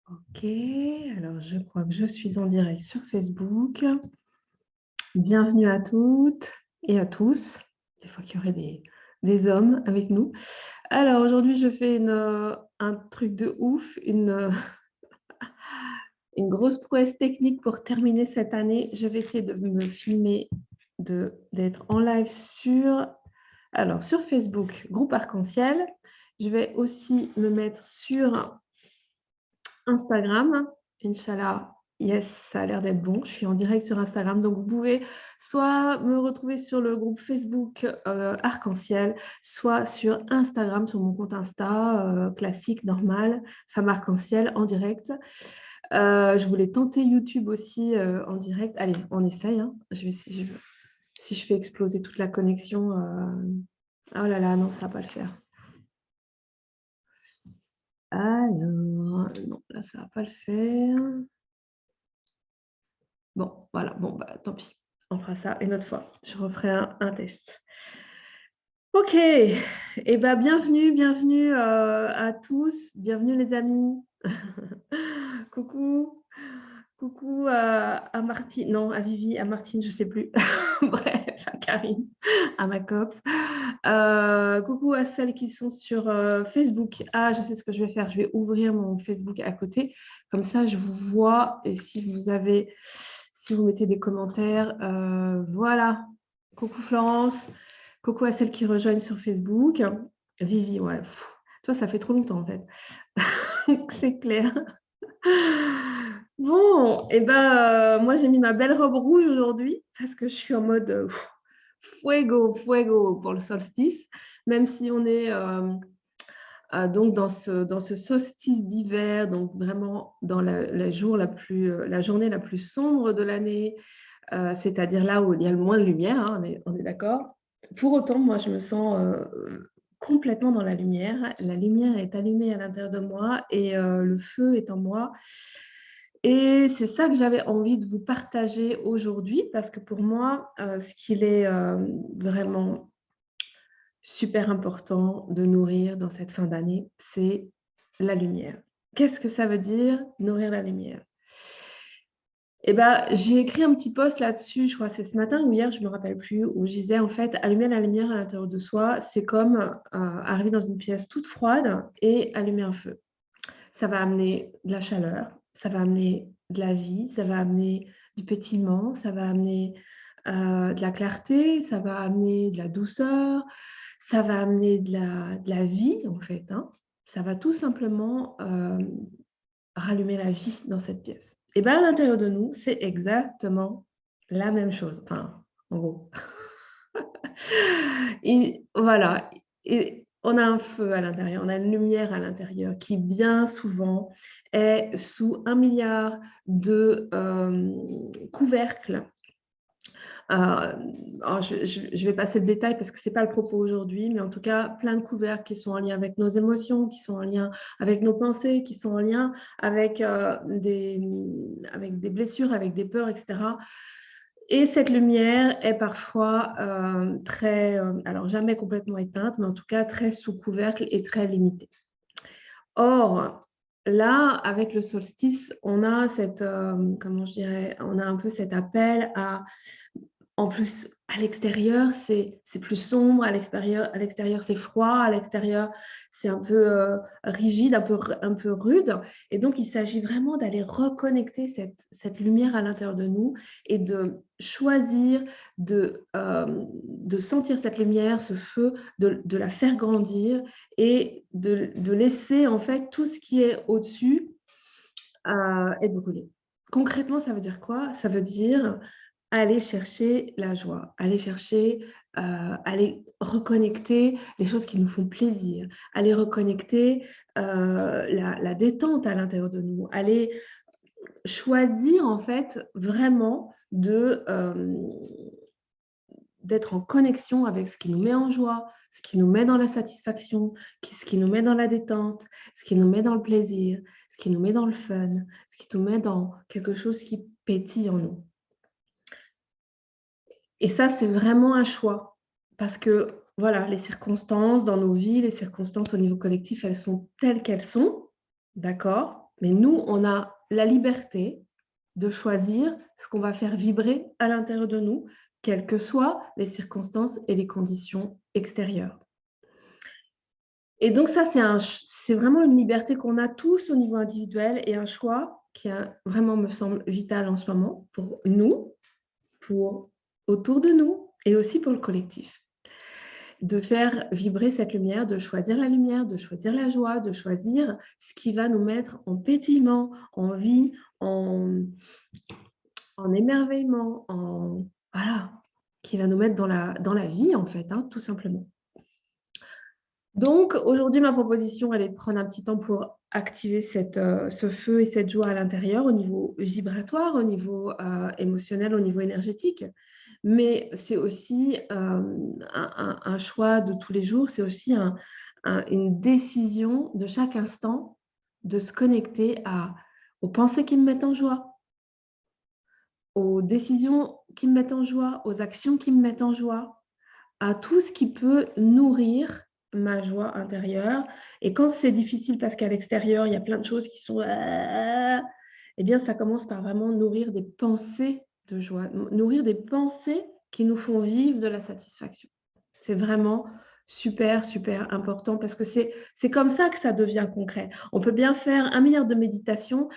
Ok, alors je crois que je suis en direct sur Facebook. Bienvenue à toutes et à tous. Des fois qu'il y aurait des hommes avec nous. Alors aujourd'hui, je fais un truc de ouf, une grosse prouesse technique pour terminer cette année. Je vais essayer de me filmer, d'être en live sur Facebook, groupe Arc-en-Ciel. Je vais aussi me mettre sur Instagram. Inch'Allah, yes, ça a l'air d'être bon. Je suis en direct sur Instagram. Donc, vous pouvez soit me retrouver sur le groupe Facebook Arc-en-Ciel, soit sur Instagram, sur mon compte Insta, classique, normal, femme Arc-en-Ciel, en direct. Je voulais tenter YouTube aussi en direct. Allez, on essaye. Hein. Si je fais exploser toute la connexion. Oh là là, non, ça ne va pas le faire. Alors, non, là, ça ne va pas le faire. Bon, voilà, bon, bah, tant pis. On fera ça une autre fois. Je referai un test. Ok, et eh ben, bienvenue à tous. Bienvenue les amis. Coucou. Coucou à Martine, non, à Vivi, à Martine, je ne sais plus. Bref, à Karine, à ma copse. Coucou à celles qui sont sur Facebook. Ah, je sais ce que je vais faire. Je vais ouvrir mon Facebook à côté. Comme ça, je vous vois. Et si vous mettez des commentaires, voilà. Coucou Florence. Coucou à celles qui rejoignent sur Facebook. Vivi, ouais. Toi, ça fait trop longtemps en fait. C'est clair. Bon, et ben, moi j'ai mis ma belle robe rouge aujourd'hui parce que je suis en mode fuego pour le solstice, même si on est donc dans ce solstice d'hiver, donc vraiment dans la journée la plus sombre de l'année, c'est-à-dire là où il y a le moins de lumière, hein, on est d'accord. Pour autant, moi je me sens complètement dans la lumière. La lumière est allumée à l'intérieur de moi et le feu est en moi. Et c'est ça que j'avais envie de vous partager aujourd'hui parce que pour moi, ce qu'il est vraiment super important de nourrir dans cette fin d'année, c'est la lumière. Qu'est-ce que ça veut dire, nourrir la lumière? Eh ben, j'ai écrit un petit post là-dessus, je crois que c'est ce matin ou hier, je ne me rappelle plus, où je disais en fait, allumer la lumière à l'intérieur de soi, c'est comme arriver dans une pièce toute froide et allumer un feu. Ça va amener de la chaleur, ça va amener de la vie, ça va amener du pétillement, ça va amener de la clarté, ça va amener de la douceur, ça va amener de la vie en fait. Hein. Ça va tout simplement rallumer la vie dans cette pièce. Et bien à l'intérieur de nous, c'est exactement la même chose. Enfin, en gros. Et voilà. Et on a un feu à l'intérieur, on a une lumière à l'intérieur qui bien souvent est sous 1 milliard de couvercles. Je vais passer le détail parce que ce n'est pas le propos aujourd'hui, mais en tout cas, plein de couvercles qui sont en lien avec nos émotions, qui sont en lien avec nos pensées, qui sont en lien avec des blessures, avec des peurs, etc. Et cette lumière est parfois très, alors jamais complètement éteinte, mais en tout cas très sous couvercle et très limitée. Or, là, avec le solstice, on a on a un peu cet appel à, en plus, à l'extérieur, c'est plus sombre, à l'extérieur, c'est froid, à l'extérieur, c'est un peu rigide, un peu rude. Et donc, il s'agit vraiment d'aller reconnecter cette lumière à l'intérieur de nous et de choisir de sentir cette lumière, ce feu, de la faire grandir et de laisser en fait tout ce qui est au-dessus être brûlé. Concrètement, ça veut dire quoi? Ça veut dire aller chercher la joie, aller reconnecter les choses qui nous font plaisir, aller reconnecter la détente à l'intérieur de nous, aller choisir en fait vraiment d'être en connexion avec ce qui nous met en joie, ce qui nous met dans la satisfaction, ce qui nous met dans la détente, ce qui nous met dans le plaisir, ce qui nous met dans le fun, ce qui nous met dans quelque chose qui pétille en nous. Et ça, c'est vraiment un choix parce que, voilà, les circonstances dans nos vies, les circonstances au niveau collectif, elles sont telles qu'elles sont, d'accord? Mais nous, on a la liberté de choisir ce qu'on va faire vibrer à l'intérieur de nous, quelles que soient les circonstances et les conditions extérieures. Et donc ça, c'est vraiment une liberté qu'on a tous au niveau individuel et un choix qui vraiment me semble vital en ce moment pour nous, pour autour de nous et aussi pour le collectif. De faire vibrer cette lumière, de choisir la lumière, de choisir la joie, de choisir ce qui va nous mettre en pétillement, en vie, en émerveillement, voilà, qui va nous mettre dans la vie en fait, hein, tout simplement. Donc aujourd'hui, ma proposition, elle est de prendre un petit temps pour activer ce feu et cette joie à l'intérieur au niveau vibratoire, au niveau émotionnel, au niveau énergétique. Mais c'est aussi un choix de tous les jours, c'est aussi une décision de chaque instant de se connecter aux pensées qui me mettent en joie, aux décisions qui me mettent en joie, aux actions qui me mettent en joie, à tout ce qui peut nourrir ma joie intérieure. Et quand c'est difficile parce qu'à l'extérieur, il y a plein de choses qui sont... eh bien, ça commence par vraiment nourrir des pensées de joie, nourrir des pensées qui nous font vivre de la satisfaction. C'est vraiment super, super important parce que c'est comme ça que ça devient concret. On peut bien faire 1 milliard de méditations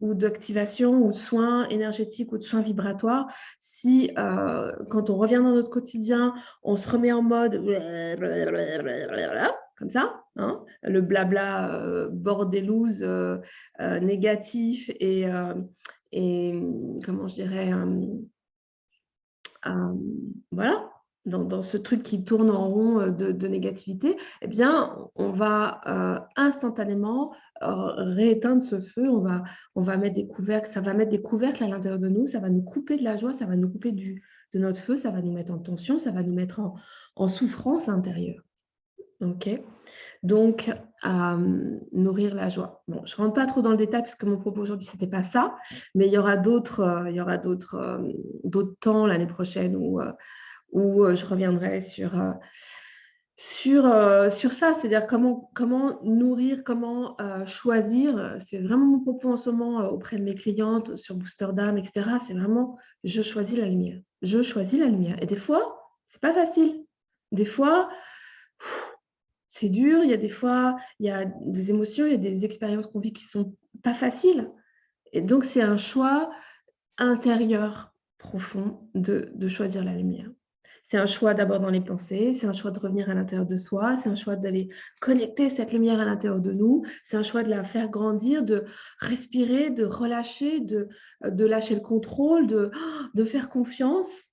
ou d'activation ou de soins énergétiques ou de soins vibratoires si, quand on revient dans notre quotidien, on se remet en mode comme ça, hein, le blabla bordelouse négatif et comment je dirais, voilà, dans ce truc qui tourne en rond de négativité, eh bien, on va instantanément rééteindre ce feu, on va mettre des couvercles, ça va mettre des couvercles à l'intérieur de nous, ça va nous couper de la joie, ça va nous couper de notre feu, ça va nous mettre en tension, ça va nous mettre en souffrance intérieure. OK ? Donc, nourrir la joie. Bon, je ne rentre pas trop dans le détail parce que mon propos aujourd'hui, ce n'était pas ça, mais il y aura d'autres temps l'année prochaine où je reviendrai sur ça, c'est-à-dire comment nourrir, comment choisir. C'est vraiment mon propos en ce moment auprès de mes clientes sur Booster d'âme, etc. C'est vraiment, je choisis la lumière. Je choisis la lumière. Et des fois, c'est pas facile. Des fois, c'est dur, il y a des fois, il y a des émotions, il y a des expériences qu'on vit qui ne sont pas faciles. Et donc, c'est un choix intérieur profond de choisir la lumière. C'est un choix d'abord dans les pensées, c'est un choix de revenir à l'intérieur de soi, c'est un choix d'aller connecter cette lumière à l'intérieur de nous, c'est un choix de la faire grandir, de respirer, de relâcher, de lâcher le contrôle, de faire confiance,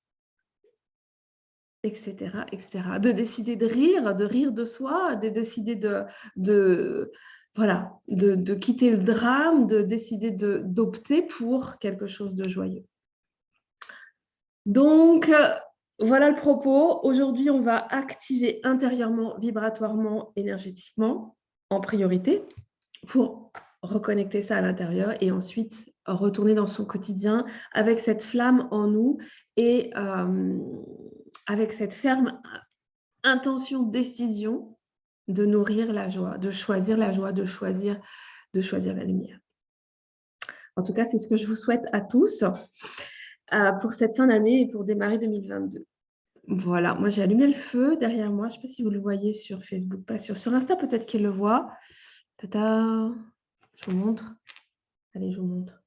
etc., etc. De décider de rire de soi, de décider voilà, de quitter le drame, de décider d'opter pour quelque chose de joyeux. Donc, voilà le propos. Aujourd'hui, on va activer intérieurement, vibratoirement, énergétiquement, en priorité, pour reconnecter ça à l'intérieur et ensuite retourner dans son quotidien avec cette flamme en nous et avec cette ferme intention, décision de nourrir la joie, de choisir la joie, de choisir la lumière. En tout cas, c'est ce que je vous souhaite à tous pour cette fin d'année et pour démarrer 2022. Voilà, moi j'ai allumé le feu derrière moi. Je ne sais pas si vous le voyez sur Facebook, pas sûr. Sur Insta, peut-être qu'il le voit. Tata, je vous montre. Allez, je vous montre.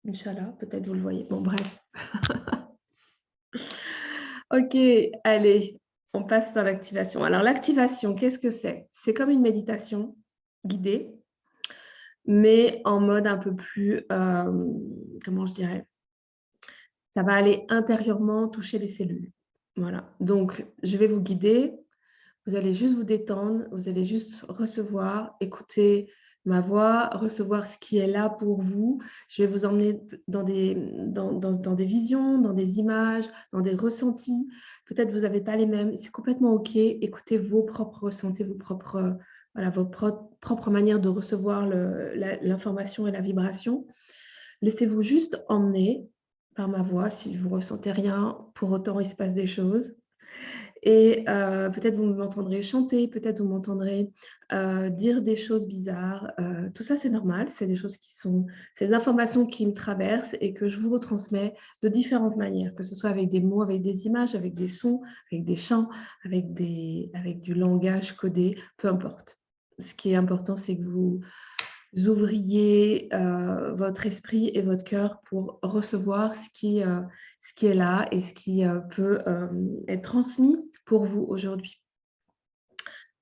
Inch'Allah, peut-être vous le voyez. Bon, bref. Ok, allez, on passe dans l'activation. Alors, l'activation, qu'est-ce que c'est? C'est comme une méditation guidée, mais en mode un peu plus, comment je dirais? Ça va aller intérieurement toucher les cellules. Voilà, donc je vais vous guider. Vous allez juste vous détendre, vous allez juste recevoir, écouter ma voix, recevoir ce qui est là pour vous. Je vais vous emmener dans des visions, dans des images, dans des ressentis. Peut-être vous n'avez pas les mêmes, c'est complètement OK. Écoutez vos propres ressentis, vos propres manières de recevoir l'information et la vibration. Laissez-vous juste emmener par ma voix. Si vous ne ressentez rien, pour autant, il se passe des choses. Et peut-être vous m'entendrez chanter, peut-être vous m'entendrez dire des choses bizarres. Tout ça, c'est normal. C'est des choses c'est des informations qui me traversent et que je vous retransmets de différentes manières, que ce soit avec des mots, avec des images, avec des sons, avec des chants, avec du langage codé, peu importe. Ce qui est important, c'est que vous ouvriez votre esprit et votre cœur pour recevoir ce qui est là et ce qui peut être transmis pour vous aujourd'hui.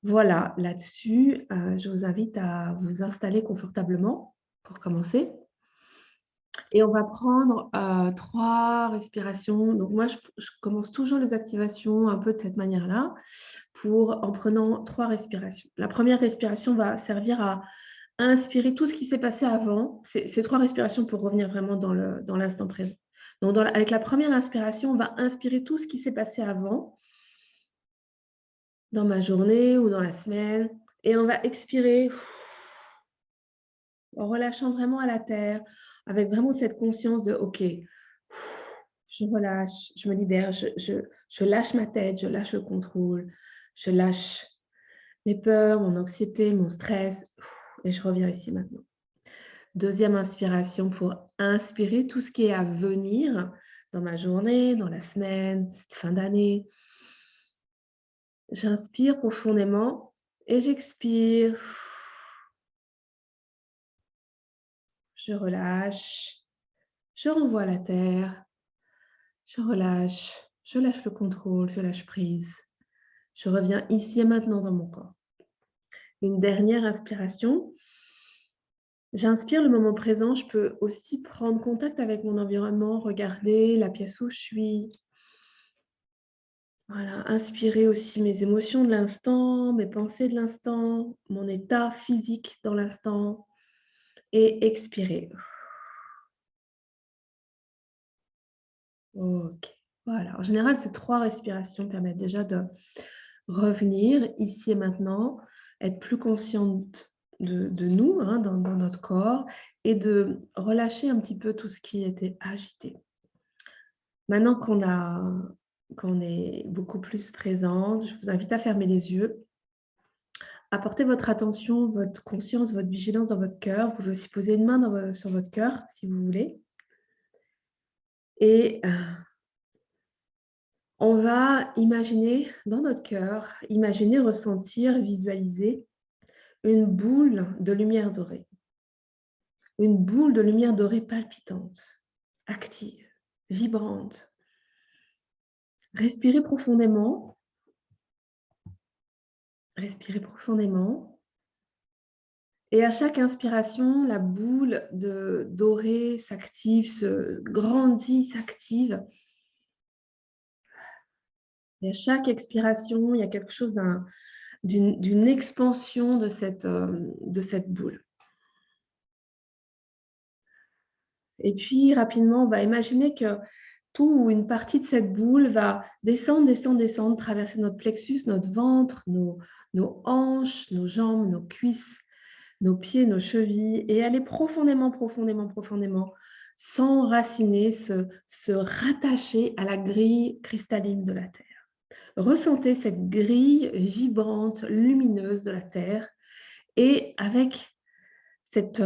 Voilà, là-dessus, je vous invite à vous installer confortablement pour commencer. Et on va prendre 3 respirations. Donc moi, je commence toujours les activations un peu de cette manière-là, en prenant 3 respirations. La première respiration va servir à inspirer tout ce qui s'est passé avant. Ces 3 respirations pour revenir vraiment dans l'instant présent. Donc avec la première inspiration, on va inspirer tout ce qui s'est passé avant, dans ma journée ou dans la semaine. Et on va expirer en relâchant vraiment à la terre, avec vraiment cette conscience de OK, je relâche, je me libère, je lâche ma tête, je lâche le contrôle, je lâche mes peurs, mon anxiété, mon stress, et je reviens ici maintenant. Deuxième inspiration pour inspirer tout ce qui est à venir dans ma journée, dans la semaine, cette fin d'année. J'inspire profondément et j'expire. Je relâche, je renvoie à la terre, je relâche, je lâche le contrôle, je lâche prise. Je reviens ici et maintenant dans mon corps. Une dernière inspiration. J'inspire le moment présent. Je peux aussi prendre contact avec mon environnement, regarder la pièce où je suis. Voilà, inspirer aussi mes émotions de l'instant, mes pensées de l'instant, mon état physique dans l'instant et expirer. OK. Voilà. En général, ces 3 respirations permettent déjà de revenir ici et maintenant, être plus consciente de nous, hein, dans notre corps et de relâcher un petit peu tout ce qui était agité. Maintenant qu'on est beaucoup plus présente, je vous invite à fermer les yeux, à porter votre attention, votre conscience, votre vigilance dans votre cœur. Vous pouvez aussi poser une main sur votre cœur si vous voulez. Et on va imaginer dans notre cœur, imaginer, ressentir, visualiser une boule de lumière dorée. Une boule de lumière dorée palpitante, active, vibrante. Respirez profondément. Respirez profondément. Et à chaque inspiration, la boule dorée s'active, se grandit, s'active. Et à chaque expiration, il y a quelque chose d'une expansion de cette boule. Et puis, rapidement, on va imaginer que tout ou une partie de cette boule va descendre, descendre, descendre, traverser notre plexus, notre ventre, nos hanches, nos jambes, nos cuisses, nos pieds, nos chevilles, et aller profondément, profondément, profondément, s'enraciner, se rattacher à la grille cristalline de la Terre. Ressentez cette grille vibrante, lumineuse de la Terre, et avec cette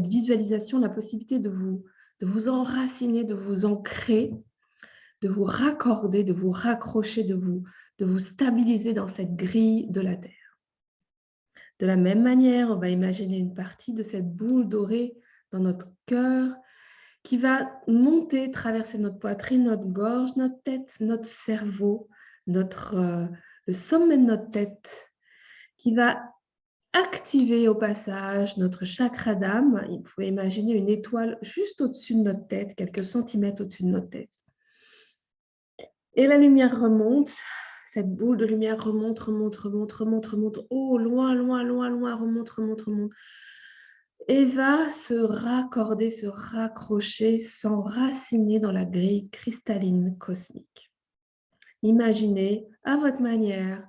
visualisation, la possibilité de vous enraciner, de vous ancrer, de vous raccorder, de vous raccrocher, de vous stabiliser dans cette grille de la Terre. De la même manière, on va imaginer une partie de cette boule dorée dans notre cœur qui va monter, traverser notre poitrine, notre gorge, notre tête, notre cerveau, le sommet de notre tête, qui va activer au passage notre chakra d'âme. Vous pouvez imaginer une étoile juste au-dessus de notre tête, quelques centimètres au-dessus de notre tête. Et la lumière remonte, cette boule de lumière remonte, remonte, remonte, remonte, remonte, oh, loin, loin, loin, loin, remonte, remonte, remonte. Et va se raccorder, se raccrocher, s'enraciner dans la grille cristalline cosmique. Imaginez à votre manière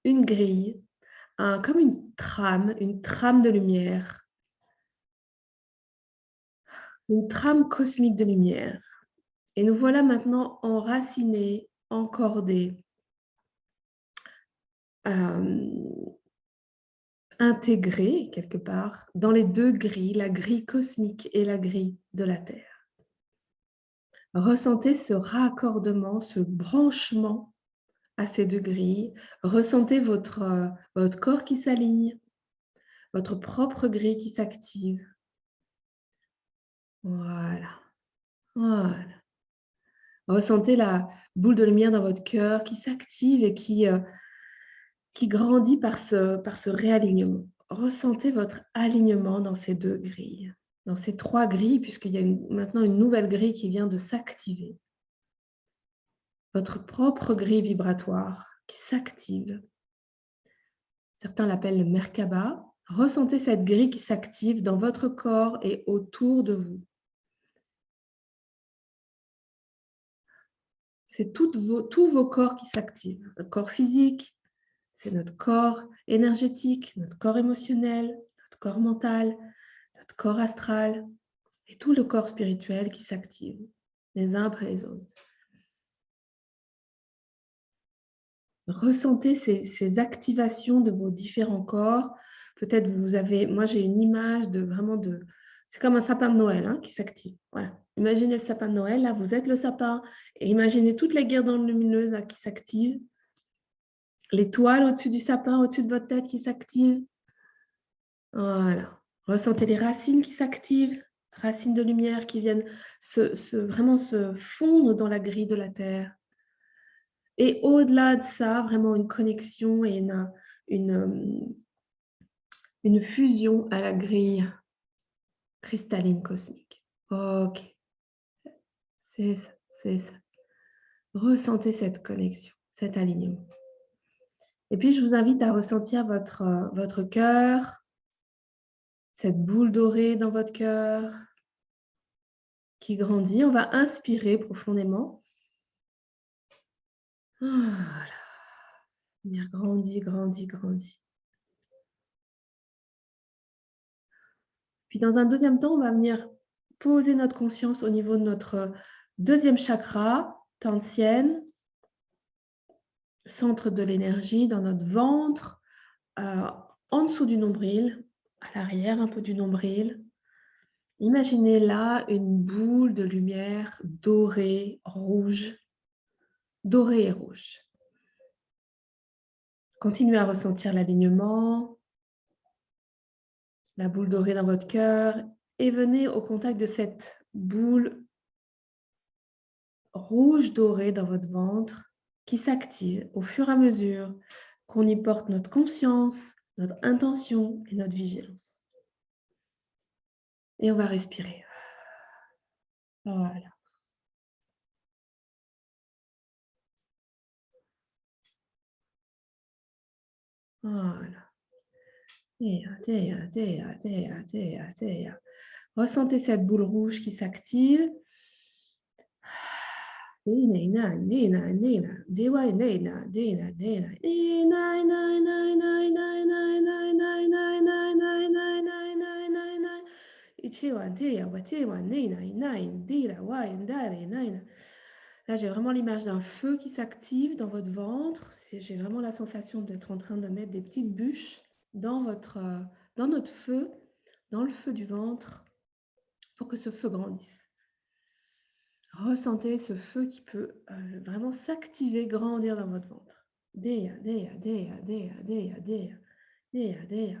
une grille, comme une trame de lumière, une trame cosmique de lumière. Et nous voilà maintenant enracinés, encordés intégré quelque part dans les 2 grilles, la grille cosmique et la grille de la Terre. Ressentez ce raccordement, ce branchement à ces 2 grilles. Ressentez votre corps qui s'aligne, votre propre grille qui s'active. Voilà, voilà. Ressentez la boule de lumière dans votre cœur qui s'active et qui grandit par ce réalignement. Ressentez votre alignement dans ces 2 grilles, dans ces 3 grilles, puisqu'il y a maintenant une nouvelle grille qui vient de s'activer. Votre propre grille vibratoire qui s'active. Certains l'appellent le Merkaba. Ressentez cette grille qui s'active dans votre corps et autour de vous. C'est tous vos corps qui s'activent. Notre corps physique, c'est notre corps énergétique, notre corps émotionnel, notre corps mental, notre corps astral et tout le corps spirituel qui s'active les uns après les autres. Ressentez ces activations de vos différents corps. Peut-être moi j'ai une image c'est comme un sapin de Noël qui s'active. Voilà. Imaginez le sapin de Noël, là vous êtes le sapin, et imaginez toutes les guirlandes lumineuses qui s'activent. L'étoile au-dessus du sapin, au-dessus de votre tête qui s'active. Voilà. Ressentez les racines qui s'activent, racines de lumière qui viennent vraiment se fondre dans la grille de la Terre. Et au-delà de ça, vraiment une connexion et une fusion à la grille cristalline cosmique. Ok, c'est ça, c'est ça. Ressentez cette connexion, cet alignement. Et puis, je vous invite à ressentir votre cœur, cette boule dorée dans votre cœur qui grandit. On va inspirer profondément. Voilà. Lumière grandit, grandit, grandit. Puis dans un deuxième temps, on va venir poser notre conscience au niveau de notre deuxième chakra, Tantien, centre de l'énergie, dans notre ventre, en dessous du nombril, à l'arrière un peu du nombril. Imaginez là une boule de lumière dorée, rouge, dorée et rouge. Continuez à ressentir l'alignement, la boule dorée dans votre cœur, et venez au contact de cette boule rouge dorée dans votre ventre qui s'active au fur et à mesure qu'on y porte notre conscience, notre intention et notre vigilance. Et on va respirer. Voilà. Voilà. Ressentez cette boule rouge qui s'active. Là, j'ai vraiment l'image d'un feu qui s'active dans votre ventre. J'ai vraiment la sensation d'être en train de mettre des petites bûches dans notre feu, dans le feu du ventre, pour que ce feu grandisse. Ressentez ce feu qui peut vraiment s'activer, grandir dans votre ventre. Dea, dea, dea, dea, dea, dea, dea, dea.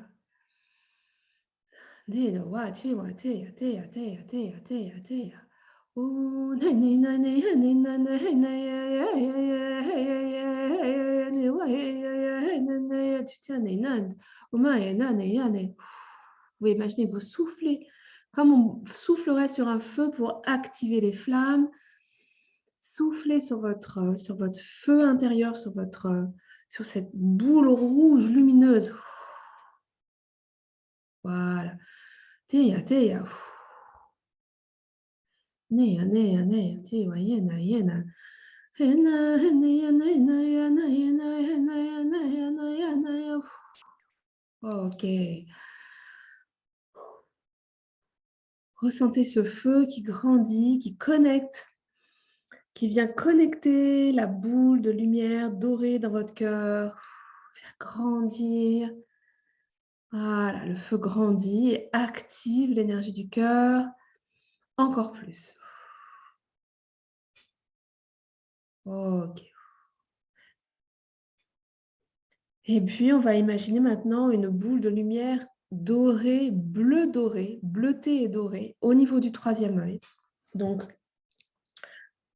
Dea, wa, te, wa, tea, tea, tea, tea, tea, tea. Oh, ne, ne, ne, ne, ne, ne, ne, ne, ya, ya, ya, ya, ya, ya, ne, wa, ya, ya, ya, ne, ne, ya, tu tiens, ne, nan, oma, ya, na, ne, ya, ne. Vous imaginez que vous soufflez comme on soufflerait sur un feu pour activer les flammes. Soufflez sur votre feu intérieur, sur cette boule rouge lumineuse. Voilà. Teia, teia. Neia, neia, neia. Teia, yena, yena. Hena, hena, hena, hena, hena, hena, hena, hena, hena. Ok. Ressentez ce feu qui grandit, qui connecte, qui vient connecter la boule de lumière dorée dans votre cœur, faire grandir. Voilà, le feu grandit et active l'énergie du cœur encore plus. OK. Et puis, on va imaginer maintenant une boule de lumière dorée, bleu doré, bleuté et doré au niveau du troisième œil. Donc,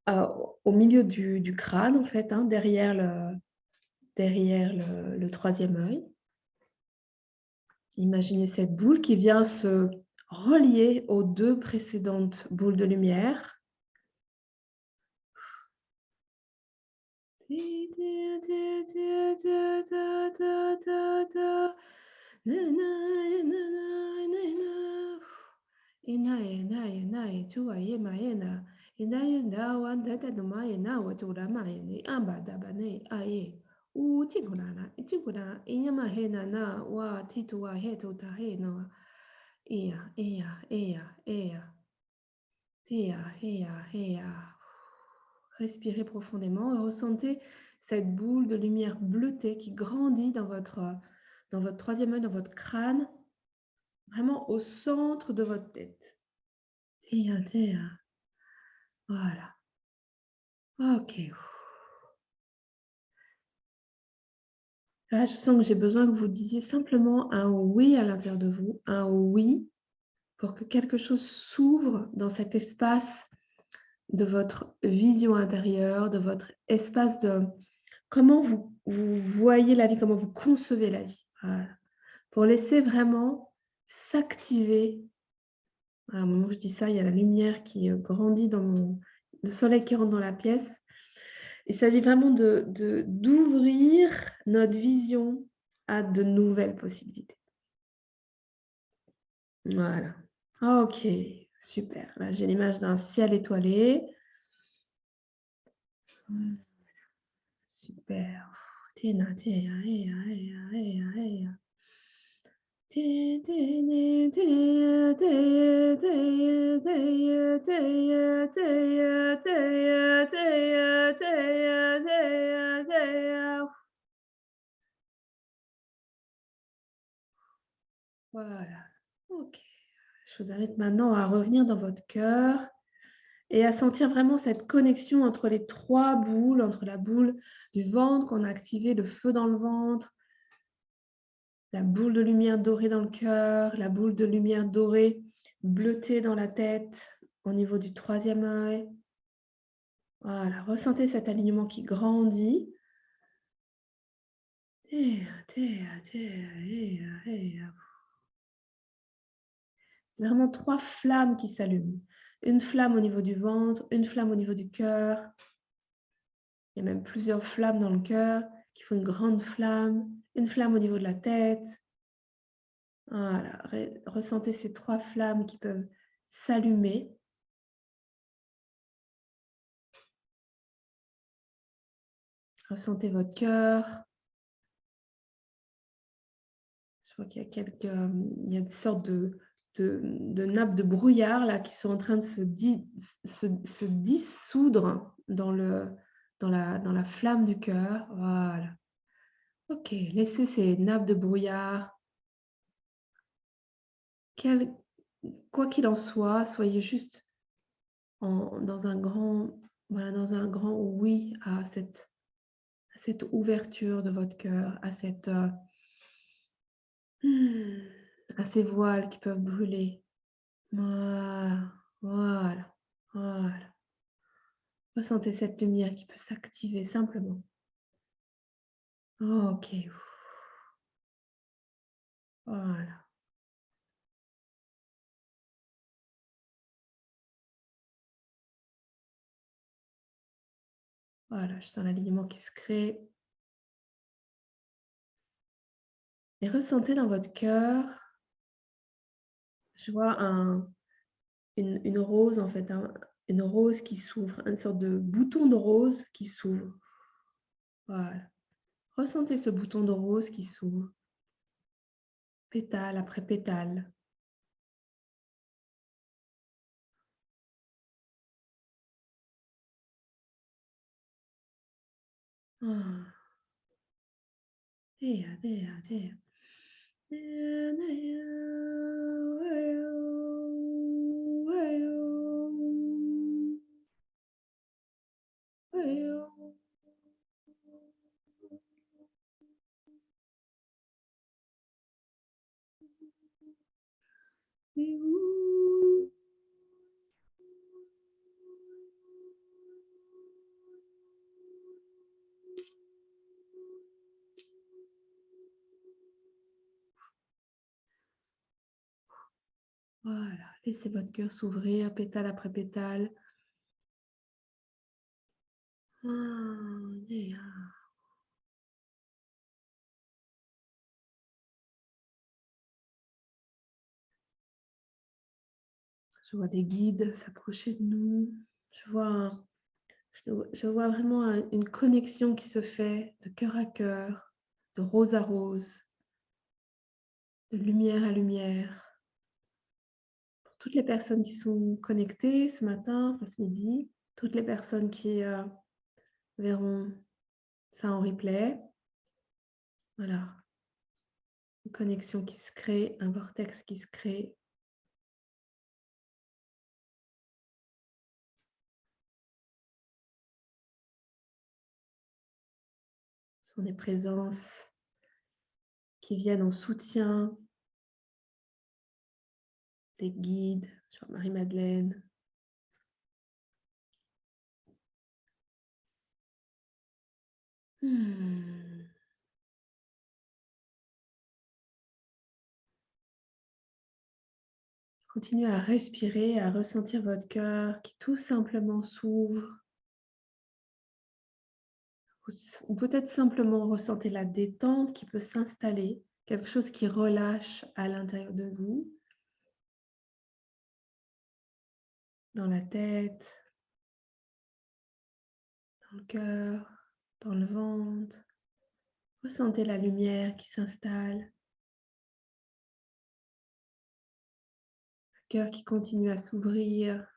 au milieu du crâne, en fait, hein, derrière le 3e œil. Imaginez cette boule qui vient se relier aux 2 précédentes boules de lumière. Respirez profondément et ressentez cette boule de lumière bleutée qui grandit dans votre troisième œil, dans votre crâne, vraiment au centre de votre tête. Tia, tia. Voilà. OK. Là, je sens que j'ai besoin que vous disiez simplement un oui à l'intérieur de vous, un oui pour que quelque chose s'ouvre dans cet espace de votre vision intérieure, de votre espace de comment vous voyez la vie, comment vous concevez la vie. Voilà. Pour laisser vraiment s'activer. À un moment où je dis ça, il y a la lumière qui, grandit dans mon le soleil qui rentre dans la pièce. Il s'agit vraiment d'ouvrir notre vision à de nouvelles possibilités. Voilà. OK, super. Là, j'ai l'image d'un ciel étoilé. Mmh, super. Tina, tia, ea, ea, ea, ea. Ti, tini, tia, tia, tia, tia, tia, tia, tia, tia, tia, tia, tia. Voilà. OK. Je vous invite maintenant à revenir dans votre cœur et à sentir vraiment cette connexion entre les 3 boules, entre la boule du ventre qu'on a activée, le feu dans le ventre, la boule de lumière dorée dans le cœur, la boule de lumière dorée bleutée dans la tête, au niveau du 3e œil. Voilà, ressentez cet alignement qui grandit. C'est vraiment 3 flammes qui s'allument. Une flamme au niveau du ventre, une flamme au niveau du cœur. Il y a même plusieurs flammes dans le cœur qui font une grande flamme, une flamme au niveau de la tête. Voilà, ressentez ces 3 flammes qui peuvent s'allumer. Ressentez votre cœur. Je vois qu'il y a il y a des sortes de nappes de brouillard là qui sont en train de se dissoudre dans la flamme du cœur. Voilà. OK, laissez ces nappes de brouillard. Quel Quoi qu'il en soit, soyez juste dans un grand, voilà, dans un grand oui à cette ouverture de votre cœur, mmh, à ces voiles qui peuvent brûler. Voilà, voilà, voilà. Ressentez cette lumière qui peut s'activer simplement. OK. Voilà, voilà, je sens l'alignement qui se crée et ressentez dans votre cœur, je vois une rose en fait, une rose qui s'ouvre, une sorte de bouton de rose qui s'ouvre. Voilà. Ressentez ce bouton de rose qui s'ouvre, pétale après pétale. Ah, Voilà, laissez votre cœur s'ouvrir pétale après pétale. Je vois des guides s'approcher de nous. Je vois vraiment une connexion qui se fait de cœur à cœur, de rose à rose, de lumière à lumière. Pour toutes les personnes qui sont connectées ce matin, enfin ce midi, toutes les personnes qui verront ça en replay. Voilà, une connexion qui se crée, un vortex qui se crée. Ce sont des présences qui viennent en soutien, des guides. Je vois Marie-Madeleine. Continuez à respirer, à ressentir votre cœur qui tout simplement s'ouvre. Ou peut-être simplement ressentez la détente qui peut s'installer, quelque chose qui relâche à l'intérieur de vous, dans la tête, dans le cœur, dans le ventre. Ressentez la lumière qui s'installe, le cœur qui continue à s'ouvrir.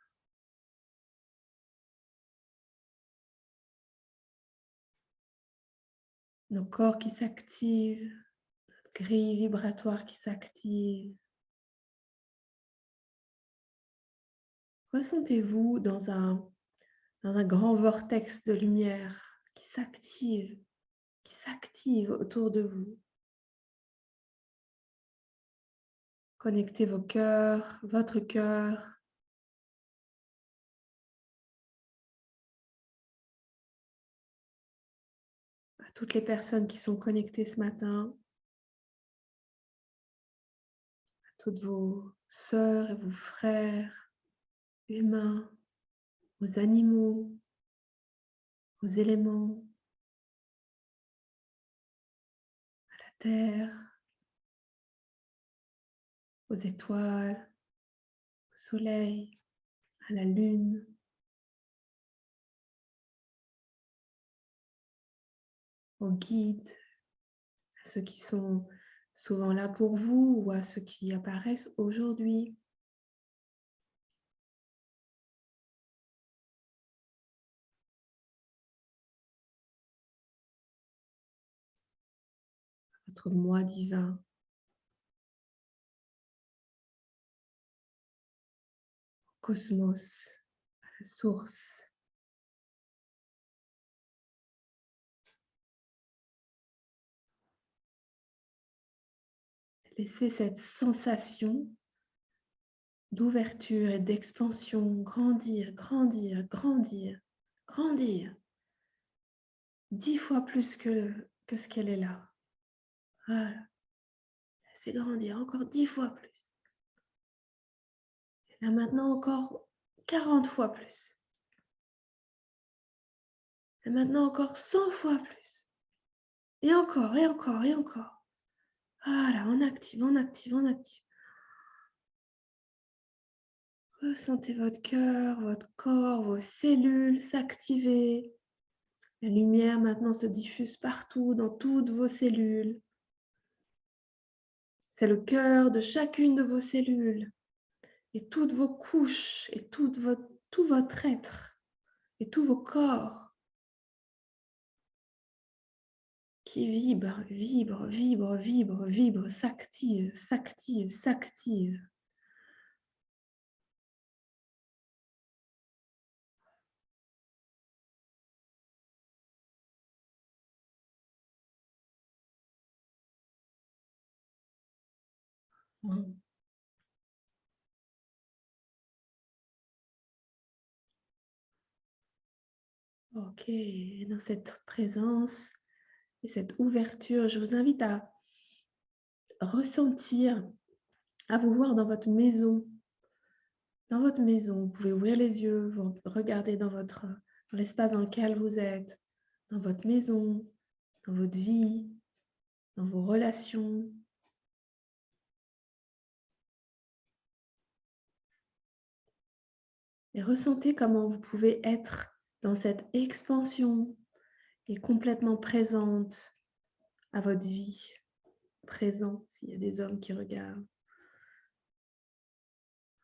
Nos corps qui s'activent, notre grille vibratoire qui s'active. Ressentez-vous dans un grand vortex de lumière qui s'active autour de vous. Connectez vos cœurs, votre cœur. À toutes les personnes qui sont connectées ce matin, à toutes vos sœurs et vos frères humains, aux animaux, aux éléments, à la terre, aux étoiles, au soleil, à la lune, aux guides, à ceux qui sont souvent là pour vous ou à ceux qui apparaissent aujourd'hui. Votre moi divin, cosmos, à la source. Laissez cette sensation d'ouverture et d'expansion grandir, grandir, grandir, grandir. 10 fois plus que ce qu'elle est là. Voilà. Laissez grandir encore 10 fois plus. Et là maintenant encore 40 fois plus. Et maintenant encore 100 fois plus. Et encore, et encore, et encore. Voilà, on active, on active, on active. Ressentez votre cœur, votre corps, vos cellules s'activer. La lumière maintenant se diffuse partout dans toutes vos cellules. C'est le cœur de chacune de vos cellules et toutes vos couches et tout votre être et tous vos corps qui vibre, vibre, vibre, vibre, vibre, s'active, s'active, s'active. Ok, dans cette présence et cette ouverture, je vous invite à ressentir, à vous voir dans votre maison. Dans votre maison, vous pouvez ouvrir les yeux, vous regardez dans l'espace dans lequel vous êtes, dans votre maison, dans votre vie, dans vos relations. Et ressentez comment vous pouvez être dans cette expansion et complètement présente à votre vie, présent s'il y a des hommes qui regardent.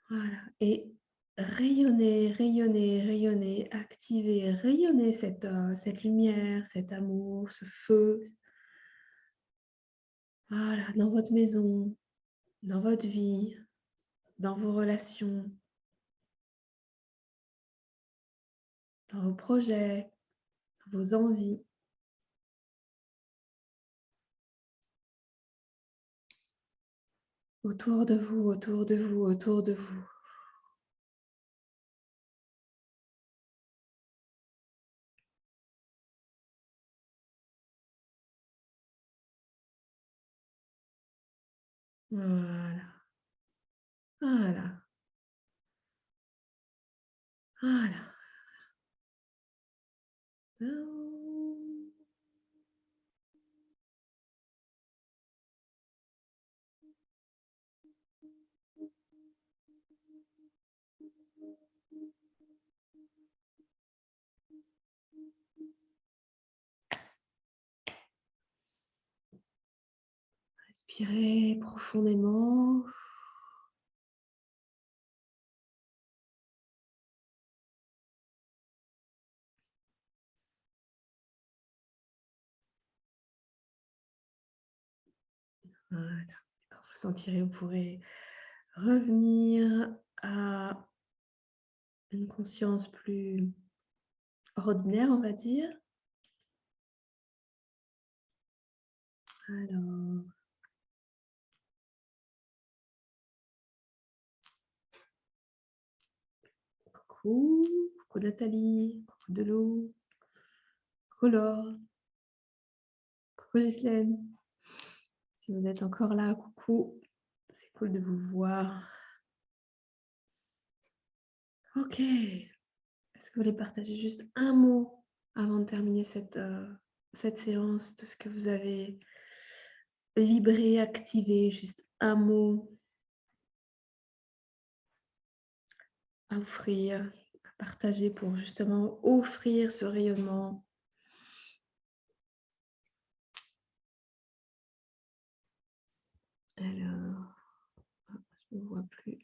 Voilà. Et rayonnez, rayonnez, rayonnez, activez, rayonnez cette lumière, cet amour, ce feu. Voilà, dans votre maison, dans votre vie, dans vos relations, dans vos projets, dans vos envies. Autour de vous, autour de vous, autour de vous. Voilà. Voilà. Voilà. Respirez profondément. Voilà. Quand vous sentirez, vous pourrez revenir à une conscience plus ordinaire, on va dire. Alors, coucou Nathalie, coucou Delo, coucou Laure, coucou Ghislaine. Si vous êtes encore là, coucou, c'est cool de vous voir. Ok, est-ce que vous voulez partager juste un mot avant de terminer cette séance de ce que vous avez vibré, activé, juste un mot à offrir, à partager pour justement offrir ce rayonnement. Alors, je ne vois plus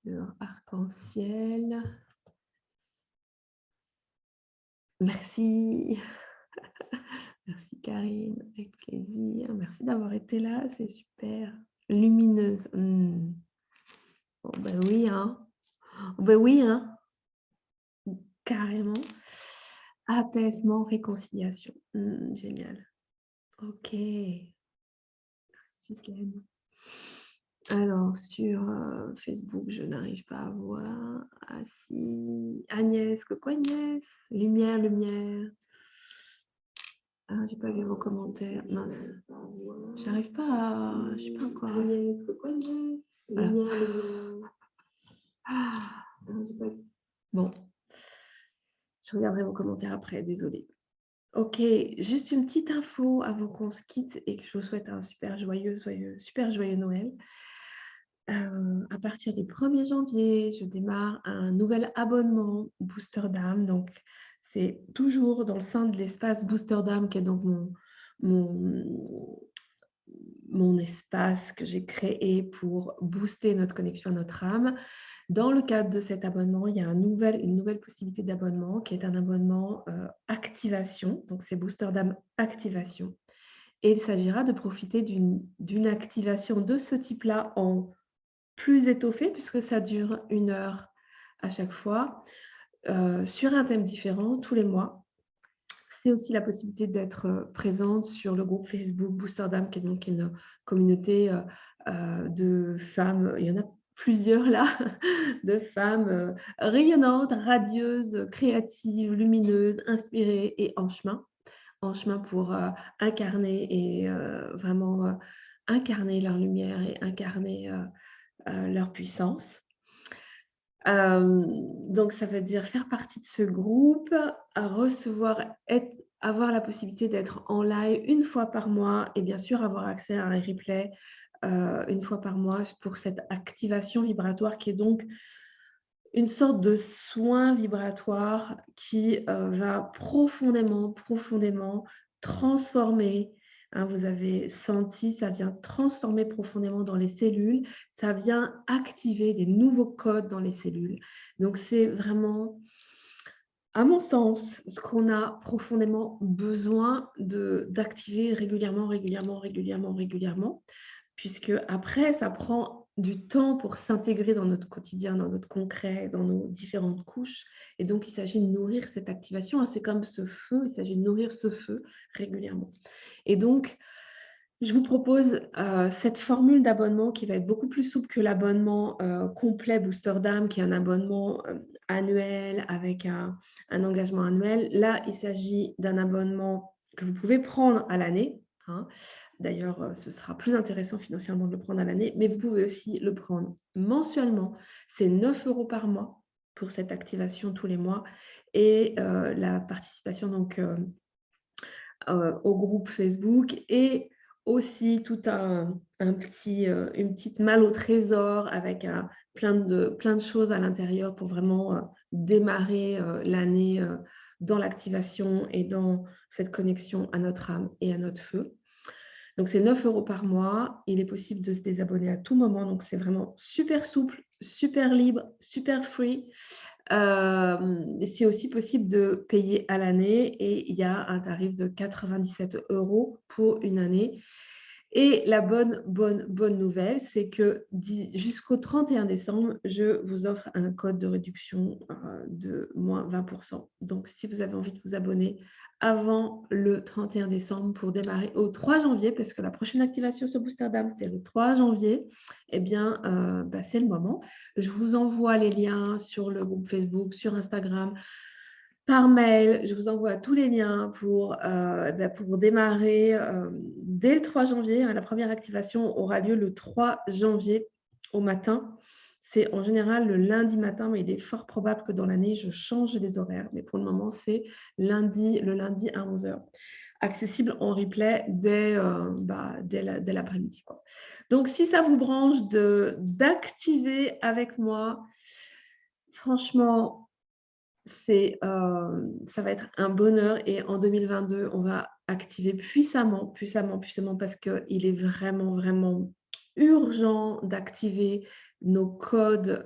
sur arc-en-ciel. Merci. Merci Karine, avec plaisir. Merci d'avoir été là, c'est super. Lumineuse. Oh, ben oui, hein. Oh, ben oui, hein. Carrément. Apaisement, réconciliation. Génial. Ok. Merci Ghislaine. Alors, sur Facebook, je n'arrive pas à voir. Ah si. Agnès, coucou Agnès. Lumière, lumière. Ah, j'ai pas vu vos commentaires. Mince. J'arrive pas à... Je sais pas encore. Agnès, coucou Agnès. Voilà. Lumière, lumière. Ah, j'ai pas vu. Bon. Je regarderai vos commentaires après, désolée. Ok, juste une petite info avant qu'on se quitte et que je vous souhaite un super joyeux Noël. À partir du 1er janvier, je démarre un nouvel abonnement Booster d'âme. Donc, c'est toujours dans le sein de l'espace Booster d'âme qui est donc mon espace que j'ai créé pour booster notre connexion à notre âme. Dans le cadre de cet abonnement, il y a une nouvelle possibilité d'abonnement qui est un abonnement activation. Donc, c'est Booster d'âme activation. Et il s'agira de profiter d'une activation de ce type-là en plus étoffé, puisque ça dure 1 heure à chaque fois, sur un thème différent tous les mois. C'est aussi la possibilité d'être présente sur le groupe Facebook Booster d'âme, qui est donc une communauté de femmes. Il y en a plusieurs là, de femmes rayonnantes, radieuses, créatives, lumineuses, inspirées et en chemin pour incarner et vraiment incarner leur lumière et incarner leur puissance. Donc ça veut dire faire partie de ce groupe, avoir la possibilité d'être en live 1 fois par mois et bien sûr avoir accès à un replay 1 fois par mois pour cette activation vibratoire qui est donc une sorte de soin vibratoire qui va profondément, profondément transformer, hein, vous avez senti, ça vient transformer profondément dans les cellules, ça vient activer des nouveaux codes dans les cellules. Donc c'est vraiment, à mon sens, ce qu'on a profondément besoin d'activer régulièrement, régulièrement, régulièrement, régulièrement, puisque après, ça prend du temps pour s'intégrer dans notre quotidien, dans notre concret, dans nos différentes couches. Et donc, il s'agit de nourrir cette activation. Hein, c'est comme ce feu, il s'agit de nourrir ce feu régulièrement. Et donc, je vous propose cette formule d'abonnement qui va être beaucoup plus souple que l'abonnement complet Booster d'âme, qui est un abonnement annuel avec un engagement annuel. Là, il s'agit d'un abonnement que vous pouvez prendre à l'année. Hein. D'ailleurs, ce sera plus intéressant financièrement de le prendre à l'année, mais vous pouvez aussi le prendre mensuellement. C'est 9 € par mois pour cette activation tous les mois et la participation donc au groupe Facebook et aussi tout une petite malle au trésor avec plein de choses à l'intérieur pour vraiment démarrer l'année dans l'activation et dans cette connexion à notre âme et à notre feu. Donc, c'est 9 € par mois. Il est possible de se désabonner à tout moment. Donc, c'est vraiment super souple, super libre, super free. C'est aussi possible de payer à l'année et il y a un tarif de 97 € pour une année. Et la bonne nouvelle, c'est que jusqu'au 31 décembre, je vous offre un code de réduction de moins 20%. Donc, si vous avez envie de vous abonner avant le 31 décembre pour démarrer au 3 janvier, parce que la prochaine activation sur Booster d'âme, c'est le 3 janvier, eh bien, c'est le moment. Je vous envoie les liens sur le groupe Facebook, sur Instagram, par mail. Je vous envoie tous les liens pour démarrer dès le 3 janvier. Hein. La première activation aura lieu le 3 janvier au matin. C'est en général le lundi matin, mais il est fort probable que dans l'année, je change les horaires. Mais pour le moment, c'est le lundi à 11 h. Accessible en replay dès l'après-midi. Donc, si ça vous branche d'activer avec moi, franchement, ça va être un bonheur et en 2022, on va activer puissamment, puissamment, puissamment parce qu'il est vraiment, vraiment urgent d'activer nos codes,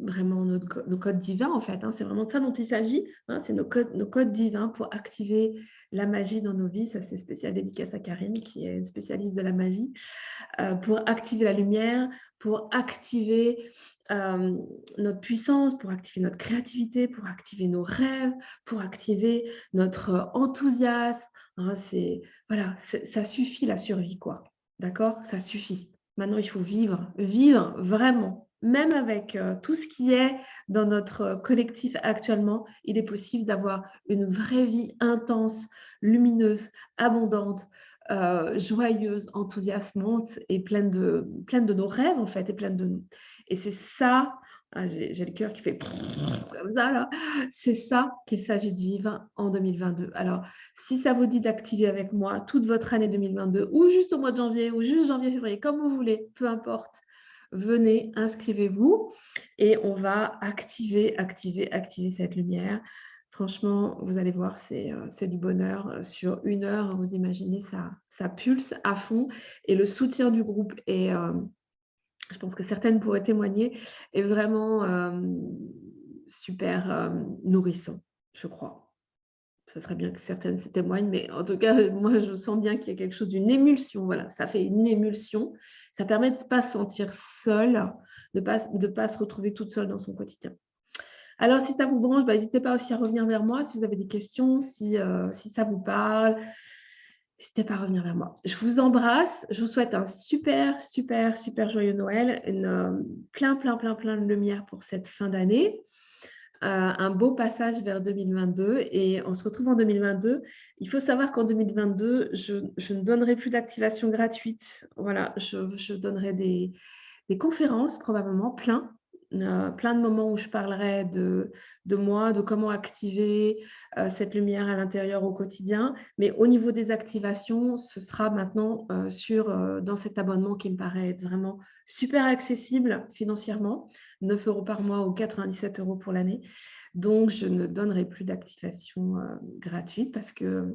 vraiment nos codes divins en fait. Hein, c'est vraiment de ça dont il s'agit. Hein, c'est nos codes divins pour activer la magie dans nos vies. Ça, c'est spécial dédicace à Karine qui est une spécialiste de la magie. Pour activer la lumière, pour activer notre puissance, pour activer notre créativité, pour activer nos rêves, pour activer notre enthousiasme. Hein, ça suffit la survie, quoi. D'accord? Ça suffit. Maintenant, il faut vivre vraiment. Même avec tout ce qui est dans notre collectif actuellement, il est possible d'avoir une vraie vie intense, lumineuse, abondante, joyeuse, enthousiasmante et pleine de nos rêves, en fait, et pleine de nous. Et c'est ça, j'ai le cœur qui fait comme ça, là. C'est ça qu'il s'agit de vivre en 2022. Alors, si ça vous dit d'activer avec moi toute votre année 2022, ou juste au mois de janvier, ou juste janvier, février, comme vous voulez, peu importe, venez, inscrivez-vous et on va activer cette lumière Franchement, vous allez voir, c'est du bonheur. Sur 1 heure, vous imaginez, ça pulse à fond et le soutien du groupe est, je pense que certaines pourraient témoigner, est vraiment, super, nourrissant, je crois. Ça serait bien que certaines se témoignent, mais en tout cas, moi, je sens bien qu'il y a quelque chose d'une émulsion, voilà, ça fait une émulsion. Ça permet de ne pas se sentir seule, de pas se retrouver toute seule dans son quotidien. Alors si ça vous branche, bah, n'hésitez pas aussi à revenir vers moi si vous avez des questions, si ça vous parle, n'hésitez pas à revenir vers moi. Je vous embrasse, je vous souhaite un super, super, super joyeux Noël, plein, plein, plein, plein de lumière pour cette fin d'année. Un beau passage vers 2022 et on se retrouve en 2022. Il faut savoir qu'en 2022, je ne donnerai plus d'activation gratuite. Voilà, je donnerai des conférences probablement, plein de moments où je parlerai de moi, de comment activer cette lumière à l'intérieur au quotidien. Mais au niveau des activations, ce sera maintenant dans cet abonnement qui me paraît être vraiment super accessible financièrement, 9 € par mois ou 97 € pour l'année. Donc, je ne donnerai plus d'activation gratuite parce que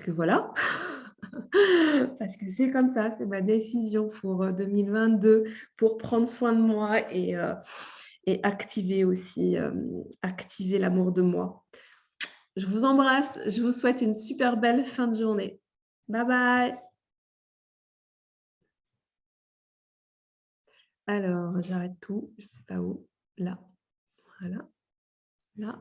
voilà, parce que c'est comme ça, c'est ma décision pour 2022, pour prendre soin de moi et activer aussi, activer l'amour de moi. Je vous embrasse, je vous souhaite une super belle fin de journée. Bye bye. Alors, j'arrête tout, je ne sais pas où. Là, voilà, là.